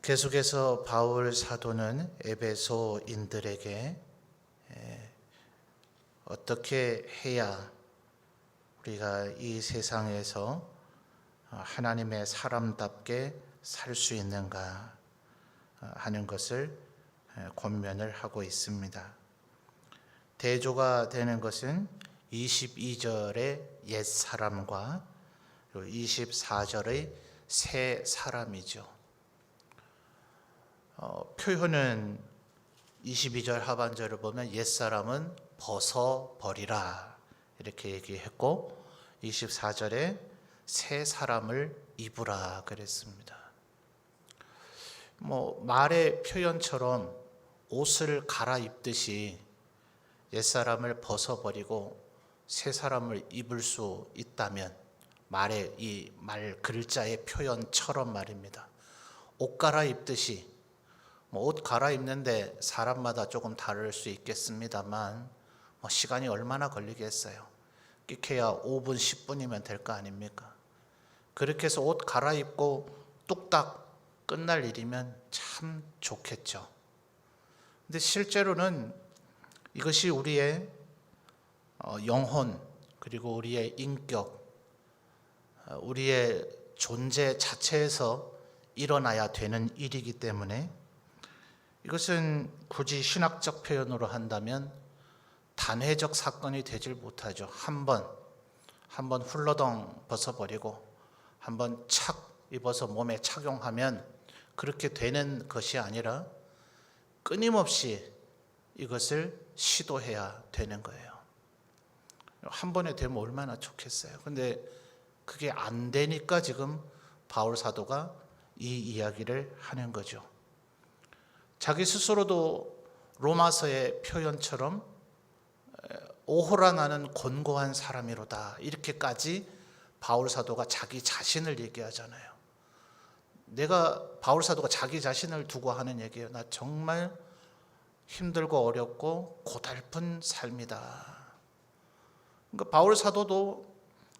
계속해서 바울 사도는 에베소인들에게 어떻게 해야 우리가 이 세상에서 하나님의 사람답게 살 수 있는가 하는 것을 권면을 하고 있습니다. 대조가 되는 것은 22절의 옛사람과 24절의 새 사람이죠. 표현은 22절 하반절을 보면 옛사람은 벗어버리라 이렇게 얘기했고 24절에 새 사람을 입으라 그랬습니다. 말의 표현처럼 옷을 갈아입듯이 옛사람을 벗어버리고 새 사람을 입을 수 있다면 말의 이 말 글자의 표현처럼 말입니다. 옷 갈아입듯이 옷 갈아입는데 사람마다 조금 다를 수 있겠습니다만 시간이 얼마나 걸리겠어요. 끼케야 5분 10분이면 될 거 아닙니까? 그렇게 해서 옷 갈아입고 뚝딱 끝날 일이면 참 좋겠죠. 근데 실제로는 이것이 우리의 영혼 그리고 우리의 인격, 우리의 존재 자체에서 일어나야 되는 일이기 때문에 이것은 굳이 신학적 표현으로 한다면 단회적 사건이 되질 못하죠. 한번 훌러덩 벗어버리고 한번 착 입어서 몸에 착용하면 그렇게 되는 것이 아니라 끊임없이 이것을 시도해야 되는 거예요. 한 번에 되면 얼마나 좋겠어요. 근데 그게 안 되니까 지금 바울 사도가 이 이야기를 하는 거죠. 자기 스스로도 로마서의 표현처럼 오호라 나는 곤고한 사람이로다 이렇게까지 바울 사도가 자기 자신을 얘기하잖아요. 바울 사도가 자기 자신을 두고 하는 얘기예요. 나 정말 힘들고 어렵고 고달픈 삶이다. 그러니까 바울 사도도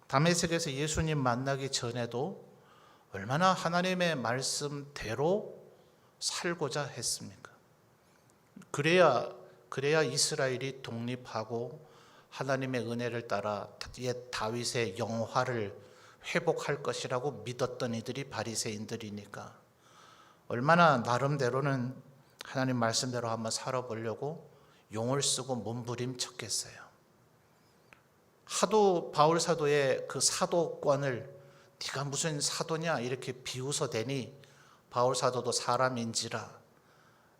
다메섹에서 예수님 만나기 전에도 얼마나 하나님의 말씀대로 살고자 했습니까? 그래야 이스라엘이 독립하고 하나님의 은혜를 따라 옛 다윗의 영화를 회복할 것이라고 믿었던 이들이 바리새인들이니까 얼마나 나름대로는 하나님 말씀대로 한번 살아보려고 용을 쓰고 몸부림쳤겠어요. 하도 바울 사도의 그 사도권을 네가 무슨 사도냐 이렇게 비웃어대니 바울 사도도 사람인지라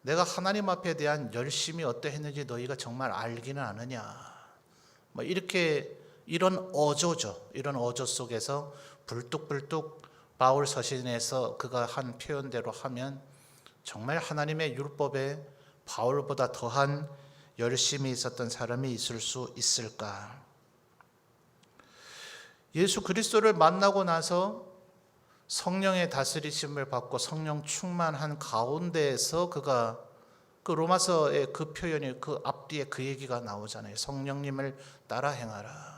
내가 하나님 앞에 대한 열심이 어떠했는지 너희가 정말 알기는 아느냐 이런 어조죠. 이런 어조 속에서 불뚝불뚝 바울 서신에서 그가 한 표현대로 하면 정말 하나님의 율법에 바울보다 더한 열심이 있었던 사람이 있을 수 있을까? 예수 그리스도를 만나고 나서 성령의 다스리심을 받고 성령 충만한 가운데에서 그가 그 로마서의 그 표현이 그 앞뒤에 그 얘기가 나오잖아요. 성령님을 따라 행하라.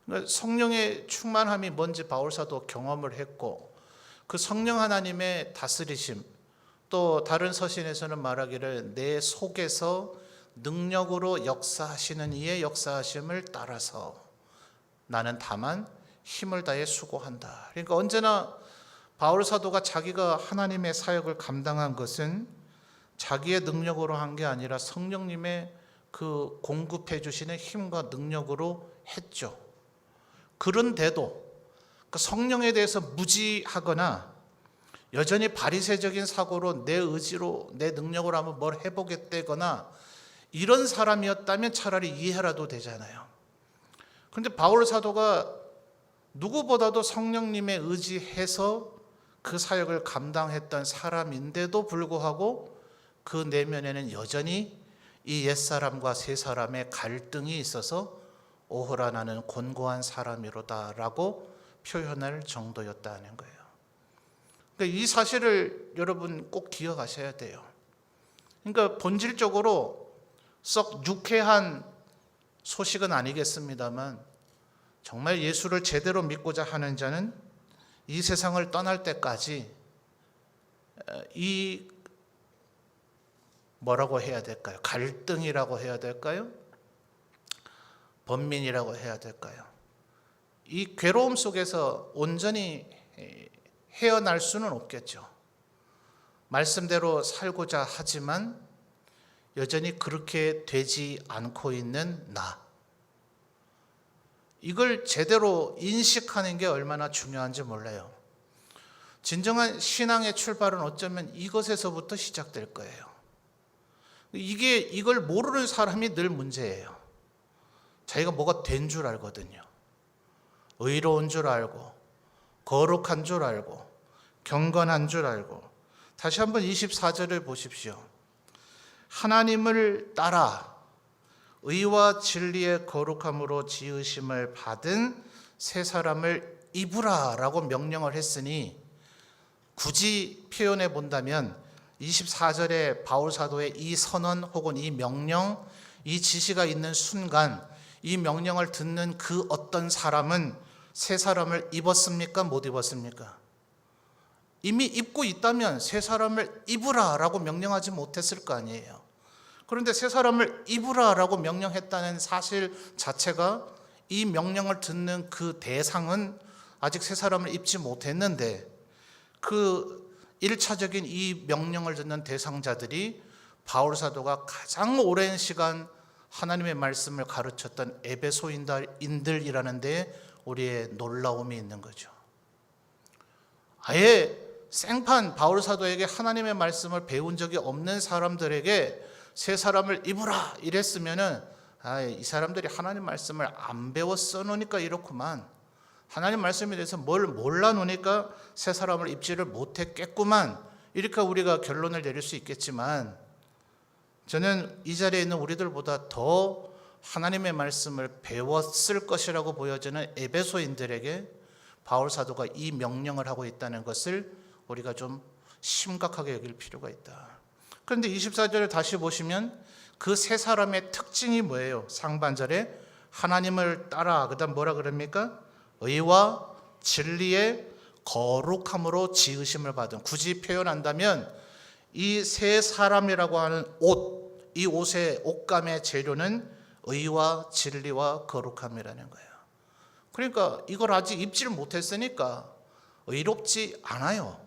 그러니까 성령의 충만함이 뭔지 바울사도 경험을 했고 그 성령 하나님의 다스리심 또 다른 서신에서는 말하기를 내 속에서 능력으로 역사하시는 이의 역사하심을 따라서 나는 다만 힘을 다해 수고한다. 그러니까 언제나 바울 사도가 자기가 하나님의 사역을 감당한 것은 자기의 능력으로 한 게 아니라 성령님의 그 공급해 주시는 힘과 능력으로 했죠. 그런데도 그 성령에 대해서 무지하거나 여전히 바리새적인 사고로 내 의지로 내 능력으로 한번 뭘 해보겠다거나 이런 사람이었다면 차라리 이해라도 되잖아요. 그런데 바울 사도가 누구보다도 성령님의 의지해서 그 사역을 감당했던 사람인데도 불구하고 그 내면에는 여전히 이 옛사람과 새사람의 갈등이 있어서 오호라 나는 곤고한 사람이로다라고 표현할 정도였다는 거예요. 그러니까 이 사실을 여러분 꼭 기억하셔야 돼요. 그러니까 본질적으로 썩 유쾌한 소식은 아니겠습니다만 정말 예수를 제대로 믿고자 하는 자는 이 세상을 떠날 때까지 이 뭐라고 해야 될까요? 갈등이라고 해야 될까요? 번민이라고 해야 될까요? 이 괴로움 속에서 온전히 헤어날 수는 없겠죠. 말씀대로 살고자 하지만 여전히 그렇게 되지 않고 있는 나. 이걸 제대로 인식하는 게 얼마나 중요한지 몰라요. 진정한 신앙의 출발은 어쩌면 이것에서부터 시작될 거예요. 이걸 모르는 사람이 늘 문제예요. 자기가 뭐가 된 줄 알거든요. 의로운 줄 알고, 거룩한 줄 알고, 경건한 줄 알고. 다시 한번 24절을 보십시오. 하나님을 따라 의와 진리의 거룩함으로 지으심을 받은 새 사람을 입으라라고 명령을 했으니, 굳이 표현해 본다면 24절에 바울 사도의 이 선언 혹은 이 명령, 이 지시가 있는 순간 이 명령을 듣는 그 어떤 사람은 새 사람을 입었습니까? 못 입었습니까? 이미 입고 있다면 새 사람을 입으라라고 명령하지 못했을 거 아니에요. 그런데 새 사람을 입으라라고 명령했다는 사실 자체가 이 명령을 듣는 그 대상은 아직 새 사람을 입지 못했는데, 그 1차적인 이 명령을 듣는 대상자들이 바울 사도가 가장 오랜 시간 하나님의 말씀을 가르쳤던 에베소인들이라는 데에 우리의 놀라움이 있는 거죠. 아예 생판 바울 사도에게 하나님의 말씀을 배운 적이 없는 사람들에게 새 사람을 입으라 이랬으면은 이 사람들이 하나님 말씀을 안 배웠어 놓으니까 이렇구만, 하나님 말씀에 대해서 뭘 몰라 놓으니까 새 사람을 입지를 못했겠구만, 이렇게 우리가 결론을 내릴 수 있겠지만, 저는 이 자리에 있는 우리들보다 더 하나님의 말씀을 배웠을 것이라고 보여지는 에베소인들에게 바울 사도가 이 명령을 하고 있다는 것을 우리가 좀 심각하게 여길 필요가 있다. 그런데 24절을 다시 보시면 그 세 사람의 특징이 뭐예요? 상반절에 하나님을 따라, 그 다음 뭐라 그럽니까? 의와 진리의 거룩함으로 지으심을 받은. 굳이 표현한다면 이 세 사람이라고 하는 옷, 이 옷의 옷감의 재료는 의와 진리와 거룩함이라는 거예요. 그러니까 이걸 아직 입지를 못했으니까 의롭지 않아요.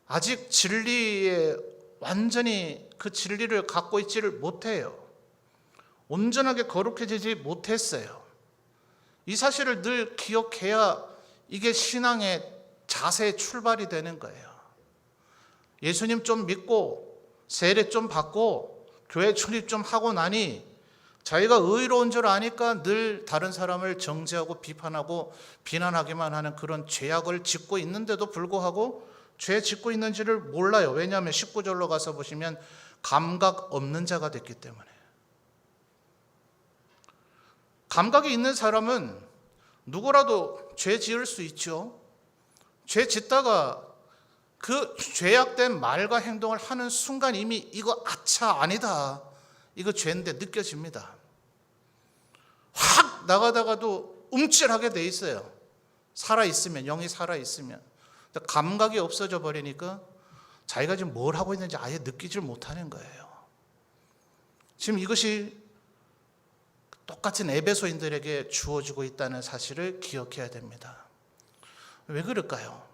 아직 진리에 완전히 그 진리를 갖고 있지를 못해요. 온전하게 거룩해지지 못했어요. 이 사실을 늘 기억해야 이게 신앙의 자세의 출발이 되는 거예요. 예수님 좀 믿고 세례 좀 받고 교회 출입 좀 하고 나니 자기가 의로운 줄 아니까 늘 다른 사람을 정죄하고 비판하고 비난하기만 하는 그런 죄악을 짓고 있는데도 불구하고 죄 짓고 있는지를 몰라요. 왜냐하면 19절로 가서 보시면 감각 없는 자가 됐기 때문에. 감각이 있는 사람은 누구라도 죄 지을 수 있죠. 죄 짓다가 그 죄악된 말과 행동을 하는 순간 이미 이거 아차 아니다, 이거 죄인데 느껴집니다. 확 나가다가도 움찔하게 돼 있어요. 살아있으면, 영이 살아있으면. 감각이 없어져 버리니까 자기가 지금 뭘 하고 있는지 아예 느끼질 못하는 거예요. 지금 이것이 똑같은 에베소인들에게 주어지고 있다는 사실을 기억해야 됩니다. 왜 그럴까요?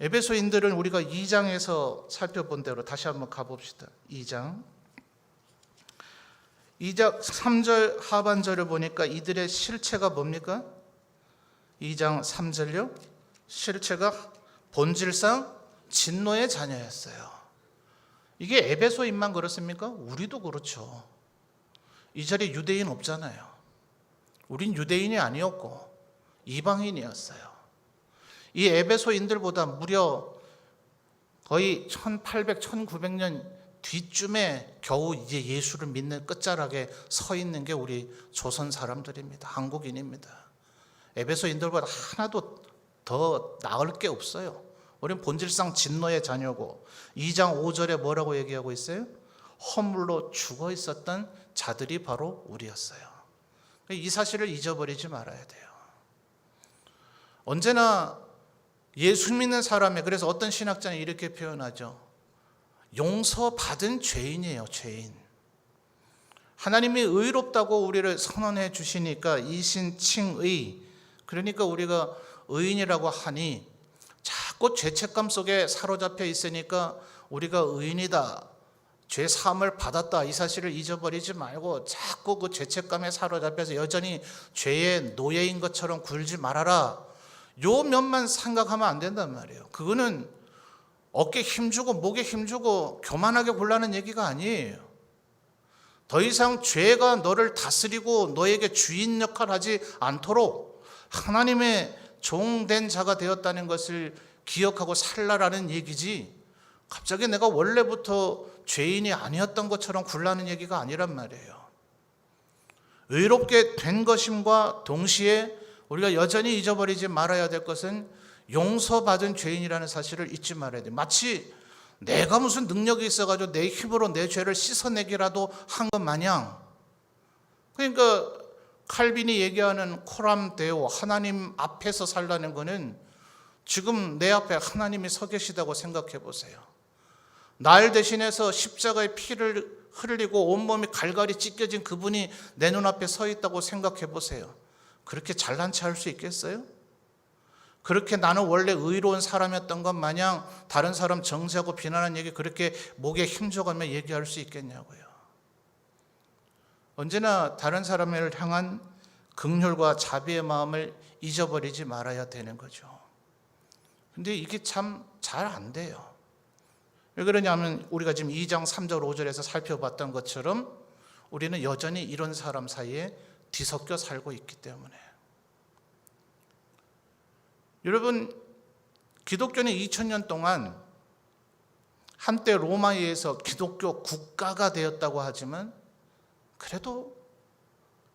에베소인들은 우리가 2장에서 살펴본 대로 다시 한번 가봅시다. 2장 3절 하반절을 보니까 이들의 실체가 뭡니까? 2장 3절요? 실체가 본질상 진노의 자녀였어요. 이게 에베소인만 그렇습니까? 우리도 그렇죠. 이 자리에 유대인 없잖아요. 우린 유대인이 아니었고 이방인이었어요. 이 에베소인들보다 무려 거의 1800, 1900년 뒤쯤에 겨우 이제 예수를 믿는 끝자락에 서 있는 게 우리 조선 사람들입니다. 한국인입니다. 에베소인들보다 하나도 더 나을 게 없어요. 우리는 본질상 진노의 자녀고, 2장 5절에 뭐라고 얘기하고 있어요? 허물로 죽어 있었던 자들이 바로 우리였어요. 이 사실을 잊어버리지 말아야 돼요. 언제나 예수 믿는 사람의, 그래서 어떤 신학자는 이렇게 표현하죠. 용서받은 죄인이에요, 죄인. 하나님이 의롭다고 우리를 선언해 주시니까 이신칭의, 그러니까 우리가 의인이라고 하니 자꾸 죄책감 속에 사로잡혀 있으니까 우리가 의인이다, 죄 사함을 받았다, 이 사실을 잊어버리지 말고 자꾸 그 죄책감에 사로잡혀서 여전히 죄의 노예인 것처럼 굴지 말아라, 요 면만 생각하면 안 된단 말이에요. 그거는 어깨 힘주고 목에 힘주고 교만하게 굴라는 얘기가 아니에요. 더 이상 죄가 너를 다스리고 너에게 주인 역할을 하지 않도록 하나님의 종된 자가 되었다는 것을 기억하고 살라라는 얘기지, 갑자기 내가 원래부터 죄인이 아니었던 것처럼 굴라는 얘기가 아니란 말이에요. 의롭게 된 것임과 동시에 우리가 여전히 잊어버리지 말아야 될 것은 용서받은 죄인이라는 사실을 잊지 말아야 돼요. 마치 내가 무슨 능력이 있어가지고 내 힘으로 내 죄를 씻어내기라도 한 것 마냥, 그러니까 칼빈이 얘기하는 코람 데오, 하나님 앞에서 살라는 것은 지금 내 앞에 하나님이 서 계시다고 생각해 보세요. 날 대신해서 십자가의 피를 흘리고 온몸이 갈갈이 찢겨진 그분이 내 눈앞에 서 있다고 생각해 보세요. 그렇게 잘난 체 할 수 있겠어요? 그렇게 나는 원래 의로운 사람이었던 것 마냥 다른 사람 정죄하고 비난하는 얘기 그렇게 목에 힘줘가며 얘기할 수 있겠냐고요. 언제나 다른 사람을 향한 긍휼과 자비의 마음을 잊어버리지 말아야 되는 거죠. 근데 이게 참 잘 안 돼요. 왜 그러냐면 우리가 지금 2장 3절 5절에서 살펴봤던 것처럼 우리는 여전히 이런 사람 사이에 뒤섞여 살고 있기 때문에. 여러분, 기독교는 2000년 동안 한때 로마에 의해서 기독교 국가가 되었다고 하지만 그래도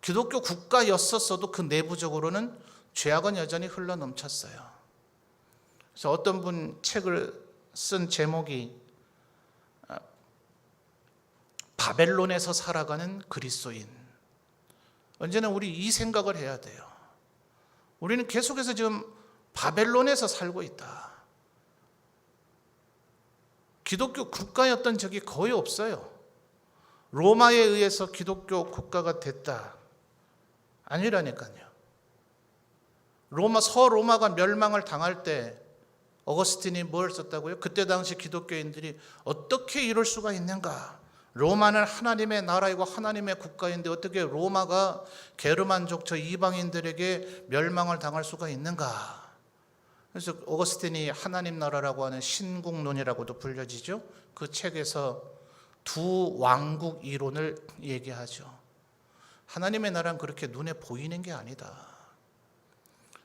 기독교 국가였었어도 그 내부적으로는 죄악은 여전히 흘러넘쳤어요. 그래서 어떤 분 책을 쓴 제목이 바벨론에서 살아가는 그리스도인. 언제나 우리 이 생각을 해야 돼요. 우리는 계속해서 지금 바벨론에서 살고 있다. 기독교 국가였던 적이 거의 없어요. 로마에 의해서 기독교 국가가 됐다. 아니라니까요. 서로마가 멸망을 당할 때 어거스틴이 뭘 썼다고요? 그때 당시 기독교인들이 어떻게 이럴 수가 있는가? 로마는 하나님의 나라이고 하나님의 국가인데 어떻게 로마가 게르만족 저 이방인들에게 멸망을 당할 수가 있는가? 그래서 어거스틴이 하나님 나라라고 하는 신국론이라고도 불려지죠. 그 책에서 두 왕국 이론을 얘기하죠. 하나님의 나라는 그렇게 눈에 보이는 게 아니다.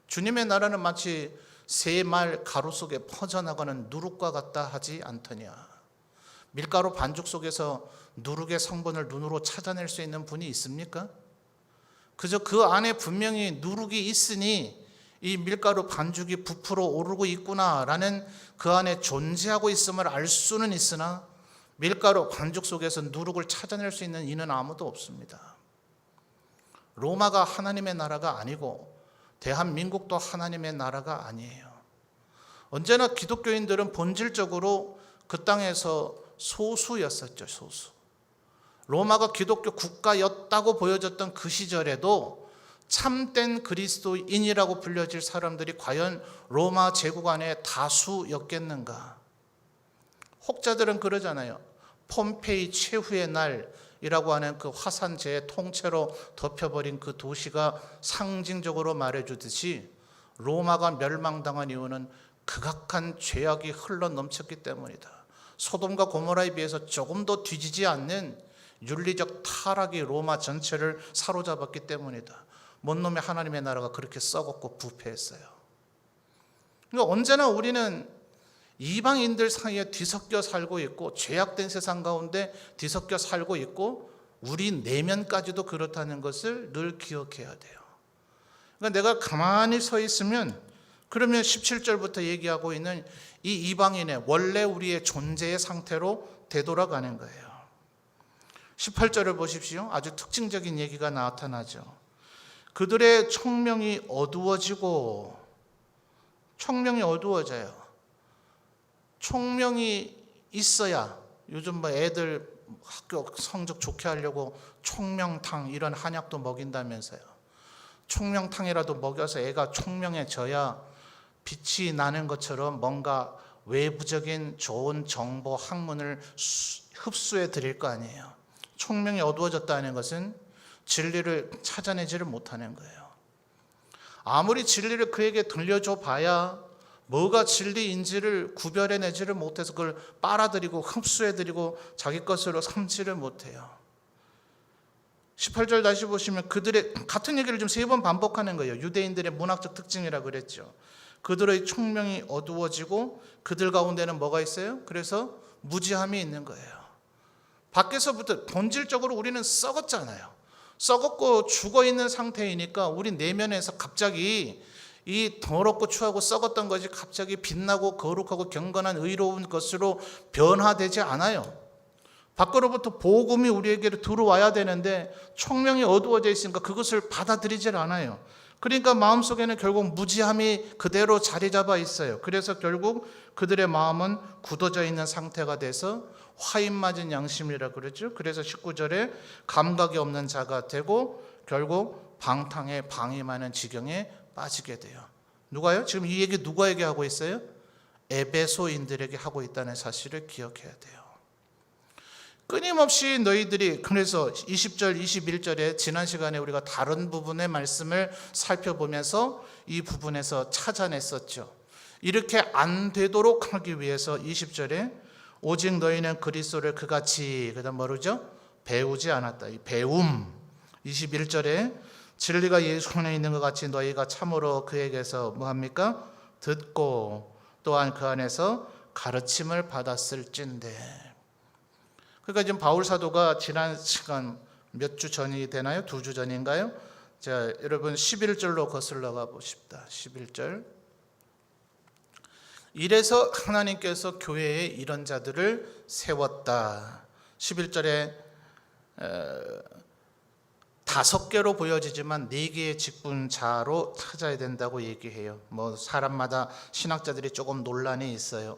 주님의 나라는 마치 새말 가루 속에 퍼져나가는 누룩과 같다 하지 않더냐. 밀가루 반죽 속에서 누룩의 성분을 눈으로 찾아낼 수 있는 분이 있습니까? 그저 그 안에 분명히 누룩이 있으니 이 밀가루 반죽이 부풀어 오르고 있구나라는 그 안에 존재하고 있음을 알 수는 있으나 밀가루 반죽 속에서 누룩을 찾아낼 수 있는 이는 아무도 없습니다. 로마가 하나님의 나라가 아니고 대한민국도 하나님의 나라가 아니에요. 언제나 기독교인들은 본질적으로 그 땅에서 소수였었죠. 소수. 로마가 기독교 국가였다고 보여졌던 그 시절에도 참된 그리스도인이라고 불려질 사람들이 과연 로마 제국 안에 다수였겠는가? 혹자들은 그러잖아요. 폼페이 최후의 날이라고 하는 그 화산재의 통째로 덮여버린 그 도시가 상징적으로 말해주듯이 로마가 멸망당한 이유는 극악한 죄악이 흘러넘쳤기 때문이다. 소돔과 고모라에 비해서 조금 더 뒤지지 않는 윤리적 타락이 로마 전체를 사로잡았기 때문이다. 뭔 놈의 하나님의 나라가 그렇게 썩었고 부패했어요. 그러니까 언제나 우리는 이방인들 사이에 뒤섞여 살고 있고 죄악된 세상 가운데 뒤섞여 살고 있고 우리 내면까지도 그렇다는 것을 늘 기억해야 돼요. 그러니까 내가 가만히 서 있으면 그러면 17절부터 얘기하고 있는 이 이방인의 원래 우리의 존재의 상태로 되돌아가는 거예요. 18절을 보십시오. 아주 특징적인 얘기가 나타나죠. 그들의 총명이 어두워지고 총명이 어두워져요. 총명이 있어야 요즘 뭐 애들 학교 성적 좋게 하려고 총명탕 이런 한약도 먹인다면서요. 총명탕이라도 먹여서 애가 총명해져야 빛이 나는 것처럼 뭔가 외부적인 좋은 정보 학문을 흡수해 드릴 거 아니에요. 총명이 어두워졌다는 것은 진리를 찾아내지를 못하는 거예요. 아무리 진리를 그에게 들려줘 봐야 뭐가 진리인지를 구별해내지를 못해서 그걸 빨아들이고 흡수해드리고 자기 것으로 삼지를 못해요. 18절 다시 보시면 그들의 같은 얘기를 좀 3번 반복하는 거예요. 유대인들의 문학적 특징이라고 그랬죠. 그들의 총명이 어두워지고 그들 가운데는 뭐가 있어요? 그래서 무지함이 있는 거예요. 밖에서부터 본질적으로 우리는 썩었잖아요. 썩었고 죽어있는 상태이니까 우리 내면에서 갑자기 이 더럽고 추하고 썩었던 것이 갑자기 빛나고 거룩하고 경건한 의로운 것으로 변화되지 않아요. 밖으로부터 복음이 우리에게 들어와야 되는데 총명이 어두워져 있으니까 그것을 받아들이질 않아요. 그러니까 마음속에는 결국 무지함이 그대로 자리 잡아 있어요. 그래서 결국 그들의 마음은 굳어져 있는 상태가 돼서 화인 맞은 양심이라고 그러죠. 그래서 19절에 감각이 없는 자가 되고 결국 방탕에 방임하는 지경에 빠지게 돼요. 누가요? 지금 이 얘기 누구에게 하고 있어요? 에베소인들에게 하고 있다는 사실을 기억해야 돼요. 끊임없이 너희들이, 그래서 20절 21절에 지난 시간에 우리가 다른 부분의 말씀을 살펴보면서 이 부분에서 찾아냈었죠. 이렇게 안 되도록 하기 위해서 20절에 오직 너희는 그리스도를 그같이, 그다음 뭐르죠? 배우지 않았다. 이 배움. 21절에 진리가 예수 안에 있는 것 같이 너희가 참으로 그에게서 뭐합니까? 듣고 또한 그 안에서 가르침을 받았을진데. 그러니까 지금 바울 사도가 지난 시간 몇 주 전이 되나요? 2주 전인가요? 자, 여러분 11절로 거슬러 가 보십시다. 11절. 이래서 하나님께서 교회에 이런 자들을 세웠다. 11절에 5개로 보여지지만 4개의 직분자로 찾아야 된다고 얘기해요. 뭐 사람마다 신학자들이 조금 논란이 있어요.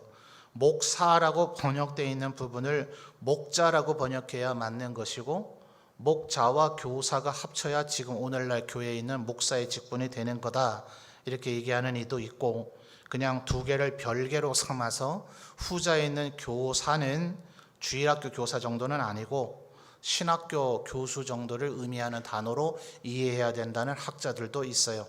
목사라고 번역되어 있는 부분을 목자라고 번역해야 맞는 것이고, 목자와 교사가 합쳐야 지금 오늘날 교회에 있는 목사의 직분이 되는 거다, 이렇게 얘기하는 이도 있고, 그냥 2개를 별개로 삼아서 후자에 있는 교사는 주일학교 교사 정도는 아니고 신학교 교수 정도를 의미하는 단어로 이해해야 된다는 학자들도 있어요.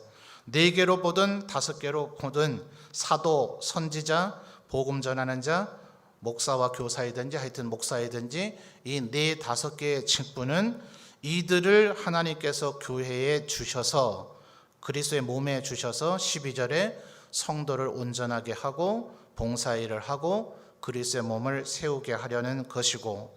4개로 보든 5개로 보든 사도, 선지자, 복음 전하는 자, 목사와 교사이든지 하여튼 목사이든지 이 4-5개의 직분은 이들을 하나님께서 교회에 주셔서, 그리스도의 몸에 주셔서 12절에 성도를 온전하게 하고 봉사일을 하고 그리스도의 몸을 세우게 하려는 것이고,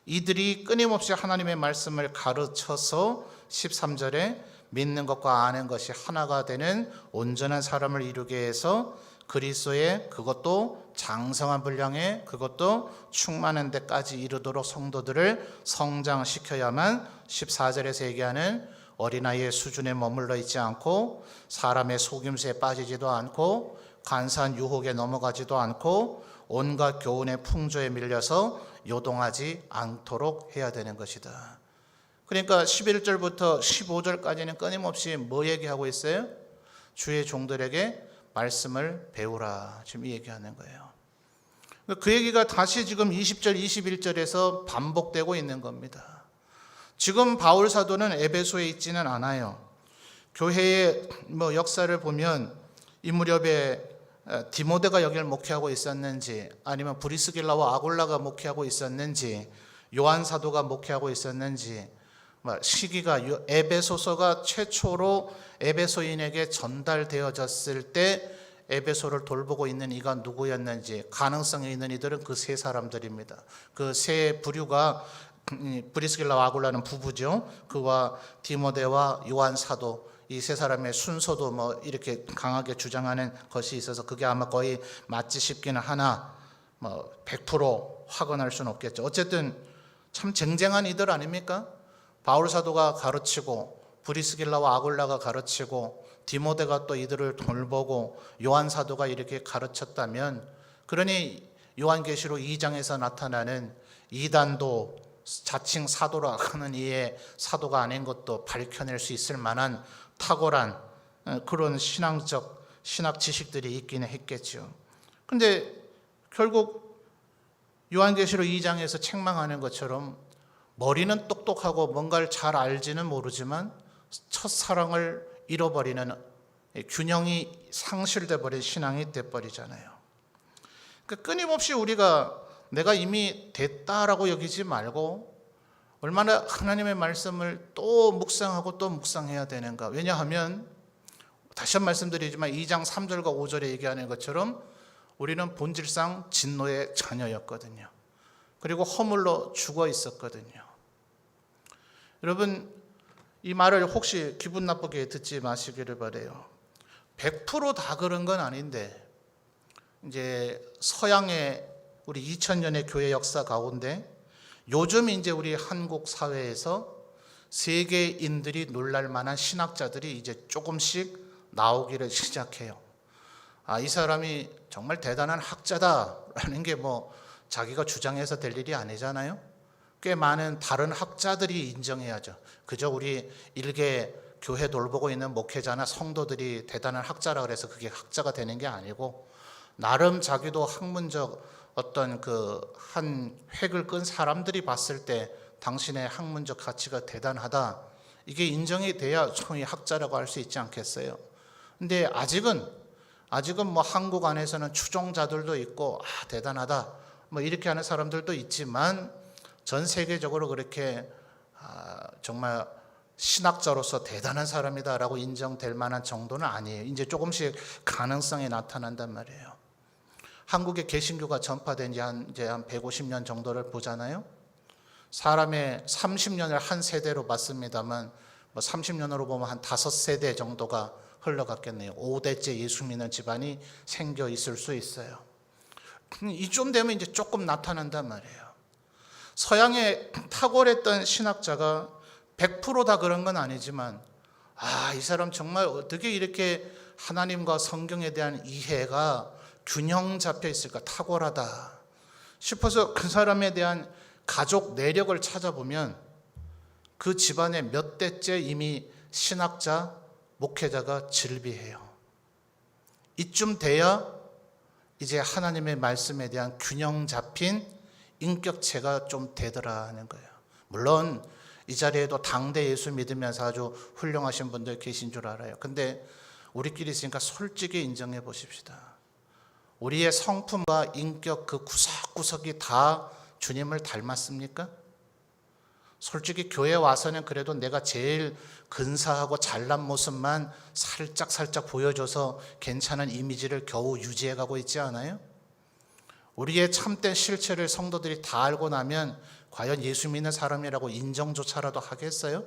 이들이 끊임없이 하나님의 말씀을 가르쳐서 13절에 믿는 것과 아는 것이 하나가 되는 온전한 사람을 이루게 해서 그리스도의 그것도 장성한 분량에 그것도 충만한 데까지 이르도록 성도들을 성장시켜야만 14절에서 얘기하는 어린아이의 수준에 머물러 있지 않고 사람의 속임수에 빠지지도 않고 간사한 유혹에 넘어가지도 않고 온갖 교훈의 풍조에 밀려서 요동하지 않도록 해야 되는 것이다. 그러니까 11절부터 15절까지는 끊임없이 뭐 얘기하고 있어요? 주의 종들에게 말씀을 배우라, 지금 이 얘기하는 거예요. 그 얘기가 다시 지금 20절 21절에서 반복되고 있는 겁니다. 지금 바울 사도는 에베소에 있지는 않아요. 교회의 역사를 보면 이 무렵에 디모데가 여기를 목회하고 있었는지, 아니면 브리스길라와 아굴라가 목회하고 있었는지, 요한 사도가 목회하고 있었는지, 시기가 에베소서가 최초로 에베소인에게 전달되어졌을 때 에베소를 돌보고 있는 이가 누구였는지 가능성이 있는 이들은 그 세 사람들입니다. 그 세 부류가 브리스길라와 아굴라는 부부죠. 그와 디모데와 요한 사도, 이 세 사람의 순서도 이렇게 강하게 주장하는 것이 있어서 그게 아마 거의 맞지 싶기는 하나 100% 확언할 수는 없겠죠. 어쨌든 참 쟁쟁한 이들 아닙니까? 바울 사도가 가르치고 브리스길라와 아굴라가 가르치고 디모데가 또 이들을 돌보고 요한 사도가 이렇게 가르쳤다면, 그러니 요한계시록 2장에서 나타나는 이단도 자칭 사도라 하는 이의 사도가 아닌 것도 밝혀낼 수 있을 만한 탁월한 그런 신학 지식들이 있기는 했겠죠. 근데 결국 요한계시록 2장에서 책망하는 것처럼 머리는 똑똑하고 뭔가를 잘 알지는 모르지만 첫사랑을 잃어버리는, 균형이 상실돼 버린 신앙이 돼버리잖아요. 그러니까 끊임없이 우리가 내가 이미 됐다라고 여기지 말고 얼마나 하나님의 말씀을 또 묵상하고 또 묵상해야 되는가. 왜냐하면 다시 한 번 말씀드리지만 2장 3절과 5절에 얘기하는 것처럼 우리는 본질상 진노의 자녀였거든요. 그리고 허물로 죽어 있었거든요. 여러분, 이 말을 혹시 기분 나쁘게 듣지 마시기를 바라요. 100% 그런 건 아닌데, 이제 서양의 우리 2000년의 교회 역사 가운데 요즘 이제 우리 한국 사회에서 세계인들이 놀랄 만한 신학자들이 이제 조금씩 나오기를 시작해요. 이 사람이 정말 대단한 학자다라는 게 뭐 자기가 주장해서 될 일이 아니잖아요. 꽤 많은 다른 학자들이 인정해야죠. 그저 우리 일개 교회 돌보고 있는 목회자나 성도들이 대단한 학자라 그래서 그게 학자가 되는 게 아니고, 나름 자기도 학문적 어떤 그 한 획을 끈 사람들이 봤을 때 당신의 학문적 가치가 대단하다, 이게 인정이 돼야 소위 학자라고 할 수 있지 않겠어요? 근데 아직은 뭐 한국 안에서는 추종자들도 있고 대단하다 뭐 이렇게 하는 사람들도 있지만, 전 세계적으로 그렇게 정말 신학자로서 대단한 사람이다라고 인정될 만한 정도는 아니에요. 이제 조금씩 가능성이 나타난단 말이에요. 한국의 개신교가 전파된 지 이제 한 150년 정도를 보잖아요. 사람의 30년을 한 세대로 봤습니다만, 뭐 30년으로 보면 한 5세대 정도가 흘러갔겠네요. 5대째 예수 믿는 집안이 생겨 있을 수 있어요. 이쯤 되면 이제 조금 나타난단 말이에요. 서양에 탁월했던 신학자가 100% 그런 건 아니지만, 이 사람 정말 어떻게 이렇게 하나님과 성경에 대한 이해가 균형 잡혀 있을까, 탁월하다 싶어서 그 사람에 대한 가족 내력을 찾아보면 그 집안에 몇 대째 이미 신학자, 목회자가 즐비해요. 이쯤 돼야 이제 하나님의 말씀에 대한 균형 잡힌 인격체가 좀 되더라 하는 거예요. 물론 이 자리에도 당대 예수 믿으면서 아주 훌륭하신 분들 계신 줄 알아요. 근데 우리끼리 있으니까 솔직히 인정해 보십시다. 우리의 성품과 인격 그 구석구석이 다 주님을 닮았습니까? 솔직히 교회 와서는 그래도 내가 제일 근사하고 잘난 모습만 살짝 보여줘서 괜찮은 이미지를 겨우 유지해가고 있지 않아요? 우리의 참된 실체를 성도들이 다 알고 나면 과연 예수 믿는 사람이라고 인정조차라도 하겠어요?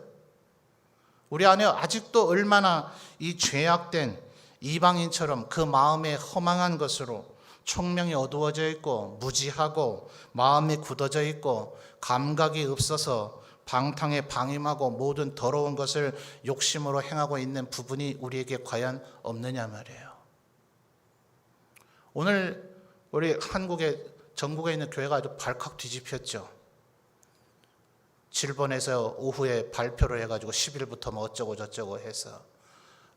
우리 안에 아직도 얼마나 이 죄악된 이방인처럼 그 마음에 허망한 것으로 총명이 어두워져 있고 무지하고 마음이 굳어져 있고 감각이 없어서 방탕에 방임하고 모든 더러운 것을 욕심으로 행하고 있는 부분이 우리에게 과연 없느냐 말이에요. 오늘 우리 한국의 전국에 있는 교회가 아주 발칵 뒤집혔죠. 7번에서 오후에 발표를 해가지고 10일부터 뭐 어쩌고 저쩌고 해서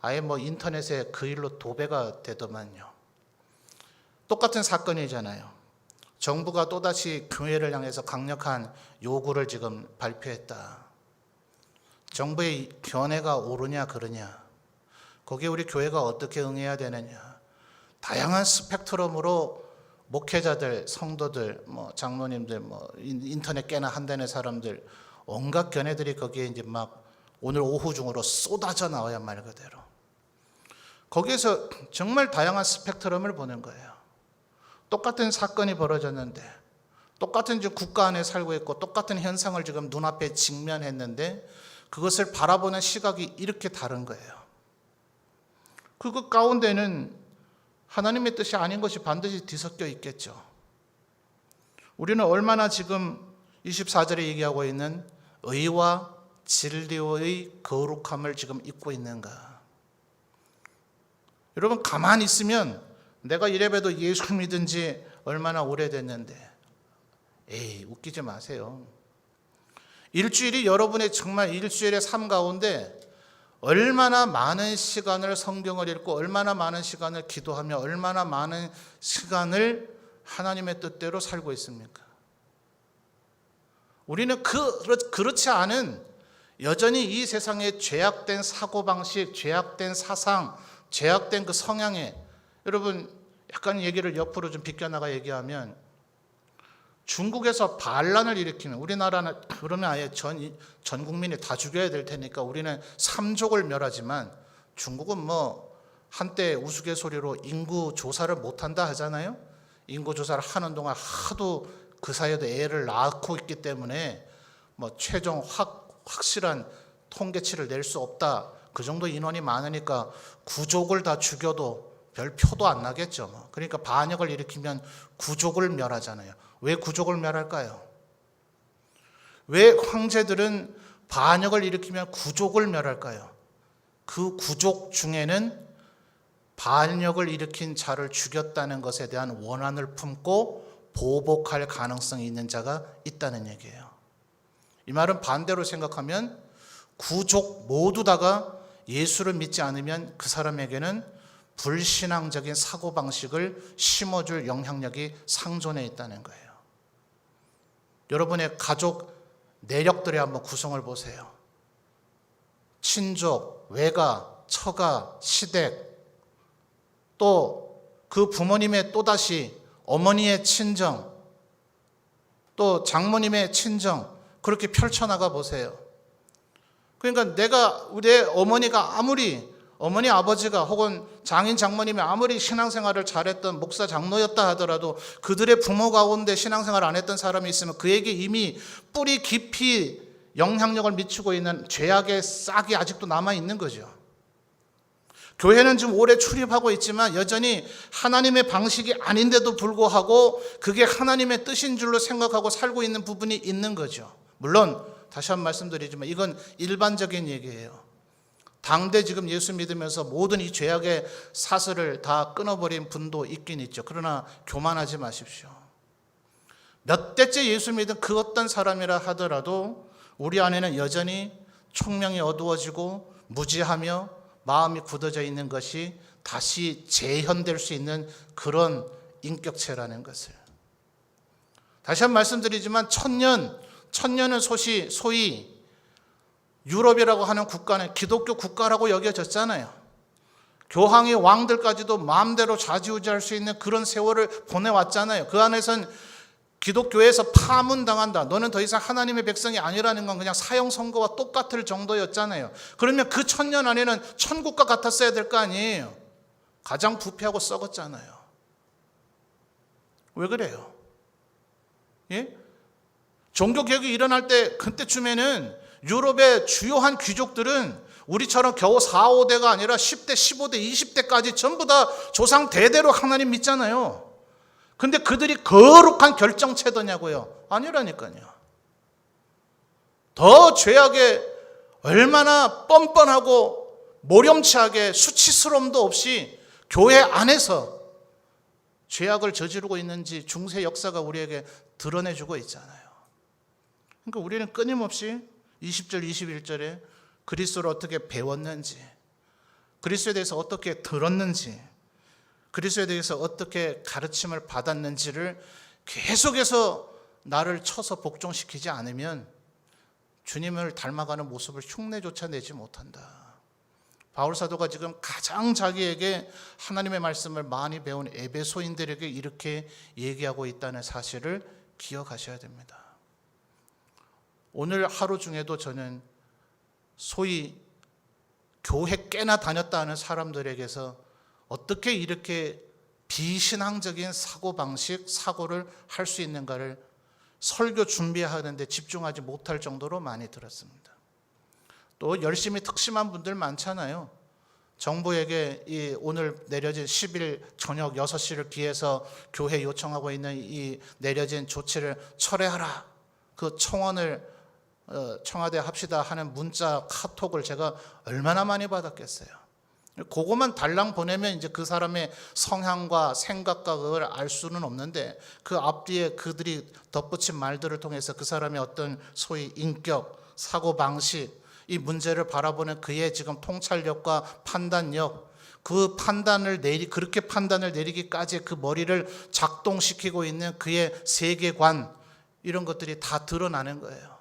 아예 뭐 인터넷에 그 일로 도배가 되더만요. 똑같은 사건이잖아요. 정부가 또다시 교회를 향해서 강력한 요구를 지금 발표했다. 정부의 견해가 옳으냐 그러냐, 거기에 우리 교회가 어떻게 응해야 되느냐. 다양한 스펙트럼으로 목회자들, 성도들, 뭐 장로님들, 뭐 인터넷 깨나 한다는 사람들, 온갖 견해들이 거기에 이제 막 오늘 오후 중으로 쏟아져 나와야 말 그대로. 거기에서 정말 다양한 스펙트럼을 보는 거예요. 똑같은 사건이 벌어졌는데, 똑같은 지금 국가 안에 살고 있고 똑같은 현상을 지금 눈앞에 직면했는데 그것을 바라보는 시각이 이렇게 다른 거예요. 그 가운데는 하나님의 뜻이 아닌 것이 반드시 뒤섞여 있겠죠. 우리는 얼마나 지금 24절에 얘기하고 있는 의와 진리의 거룩함을 지금 잊고 있는가. 여러분 가만히 있으면 내가 이래봬도 예수 믿은 지 얼마나 오래됐는데, 에이 웃기지 마세요. 일주일이 여러분의 정말 일주일의 삶 가운데 얼마나 많은 시간을 성경을 읽고 얼마나 많은 시간을 기도하며 얼마나 많은 시간을 하나님의 뜻대로 살고 있습니까? 우리는 그렇지 않은 여전히 이 세상에 죄악된 사고방식, 죄악된 사상, 죄악된 그 성향에, 여러분 약간 얘기를 옆으로 좀 비껴나가 얘기하면 중국에서 반란을 일으키면, 우리나라는 그러면 아예 전 국민이 다 죽여야 될 테니까 우리는 삼족을 멸하지만 중국은 뭐 한때 우스갯소리로 인구 조사를 못한다 하잖아요. 인구 조사를 하는 동안 하도 그 사이에도 애를 낳고 있기 때문에 뭐 최종 확실한 통계치를 낼 수 없다. 그 정도 인원이 많으니까 구족을 다 죽여도 별 표도 안 나겠죠. 그러니까 반역을 일으키면 구족을 멸하잖아요. 왜 구족을 멸할까요? 왜 황제들은 반역을 일으키면 구족을 멸할까요? 그 구족 중에는 반역을 일으킨 자를 죽였다는 것에 대한 원한을 품고 보복할 가능성이 있는 자가 있다는 얘기예요. 이 말은 반대로 생각하면 구족 모두 다가 예수를 믿지 않으면 그 사람에게는 불신앙적인 사고방식을 심어줄 영향력이 상존해 있다는 거예요. 여러분의 가족 내력들의 한번 구성을 보세요. 친족, 외가, 처가, 시댁, 또 그 부모님의 또다시 어머니의 친정, 또 장모님의 친정, 그렇게 펼쳐나가 보세요. 그러니까 우리 어머니가 어머니 아버지가 혹은 장인 장모님이 아무리 신앙생활을 잘했던 목사 장로였다 하더라도 그들의 부모 가운데 신앙생활 안 했던 사람이 있으면 그에게 이미 뿌리 깊이 영향력을 미치고 있는 죄악의 싹이 아직도 남아 있는 거죠. 교회는 지금 오래 출입하고 있지만 여전히 하나님의 방식이 아닌데도 불구하고 그게 하나님의 뜻인 줄로 생각하고 살고 있는 부분이 있는 거죠. 물론 다시 한번 말씀드리지만 이건 일반적인 얘기예요. 당대 지금 예수 믿으면서 모든 이 죄악의 사슬을 다 끊어버린 분도 있긴 있죠. 그러나 교만하지 마십시오. 몇 대째 예수 믿은 그 어떤 사람이라 하더라도 우리 안에는 여전히 총명이 어두워지고 무지하며 마음이 굳어져 있는 것이 다시 재현될 수 있는 그런 인격체라는 것을. 다시 한번 말씀드리지만 천년은 소위 유럽이라고 하는 국가는 기독교 국가라고 여겨졌잖아요. 교황의 왕들까지도 마음대로 좌지우지할 수 있는 그런 세월을 보내왔잖아요. 그 안에선 기독교에서 파문당한다, 너는 더 이상 하나님의 백성이 아니라는 건 그냥 사형 선고와 똑같을 정도였잖아요. 그러면 그 천년 안에는 천국과 같았어야 될 거 아니에요. 가장 부패하고 썩었잖아요. 왜 그래요? 예? 종교개혁이 일어날 때 그때쯤에는 유럽의 주요한 귀족들은 우리처럼 겨우 4, 5대가 아니라 10대, 15대, 20대까지 전부 다 조상 대대로 하나님 믿잖아요. 근데 그들이 거룩한 결정체더냐고요? 아니라니까요. 더 죄악에 얼마나 뻔뻔하고 모렴치하게 수치스러움도 없이 교회 안에서 죄악을 저지르고 있는지 중세 역사가 우리에게 드러내주고 있잖아요. 그러니까 우리는 끊임없이 20절, 21절에 그리스도를 어떻게 배웠는지, 그리스도에 대해서 어떻게 들었는지, 그리스도에 대해서 어떻게 가르침을 받았는지를 계속해서 나를 쳐서 복종시키지 않으면 주님을 닮아가는 모습을 흉내조차 내지 못한다. 바울 사도가 지금 가장 자기에게 하나님의 말씀을 많이 배운 에베소인들에게 이렇게 얘기하고 있다는 사실을 기억하셔야 됩니다. 오늘 하루 중에도 저는 소위 교회 꽤나 다녔다 하는 사람들에게서 어떻게 이렇게 비신앙적인 사고방식, 사고를 할 수 있는가를 설교 준비하는데 집중하지 못할 정도로 많이 들었습니다. 또 열심히 특심한 분들 많잖아요. 정부에게 오늘 내려진 10일 저녁 6시를 기해서 교회 요청하고 있는 이 내려진 조치를 철회하라. 그 청원을 청와대 합시다 하는 문자, 카톡을 제가 얼마나 많이 받았겠어요. 그거만 달랑 보내면 이제 그 사람의 성향과 생각과 그걸 알 수는 없는데 그 앞뒤에 그들이 덧붙인 말들을 통해서 그 사람의 어떤 소위 인격, 사고 방식, 이 문제를 바라보는 그의 지금 통찰력과 판단력, 그렇게 판단을 내리기까지 그 머리를 작동시키고 있는 그의 세계관, 이런 것들이 다 드러나는 거예요.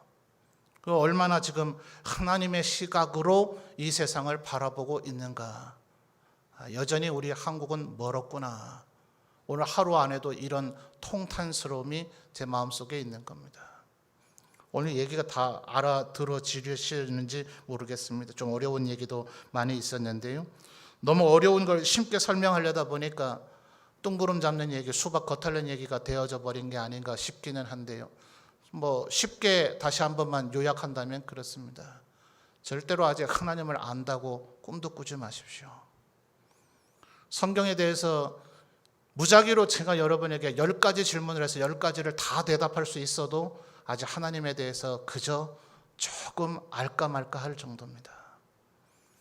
그 얼마나 지금 하나님의 시각으로 이 세상을 바라보고 있는가. 여전히 우리 한국은 멀었구나. 오늘 하루 안에도 이런 통탄스러움이 제 마음속에 있는 겁니다. 오늘 얘기가 다 알아들어지시는지 모르겠습니다. 좀 어려운 얘기도 많이 있었는데요. 너무 어려운 걸 쉽게 설명하려다 보니까 뚱구름 잡는 얘기, 수박 겉핥는 얘기가 되어져 버린 게 아닌가 싶기는 한데요. 쉽게 다시 한 번만 요약한다면 그렇습니다. 절대로 아직 하나님을 안다고 꿈도 꾸지 마십시오. 성경에 대해서 무작위로 제가 여러분에게 10가지 질문을 해서 10가지를 다 대답할 수 있어도 아직 하나님에 대해서 그저 조금 알까 말까 할 정도입니다.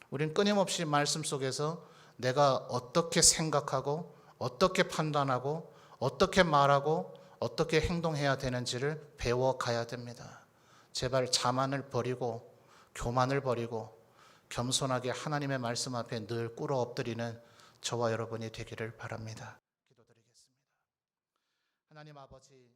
우린 끊임없이 말씀 속에서 내가 어떻게 생각하고 어떻게 판단하고 어떻게 말하고 어떻게 행동해야 되는지를 배워가야 됩니다. 제발 자만을 버리고 교만을 버리고 겸손하게 하나님의 말씀 앞에 늘 꿇어 엎드리는 저와 여러분이 되기를 바랍니다. 기도드리겠습니다. 하나님 아버지,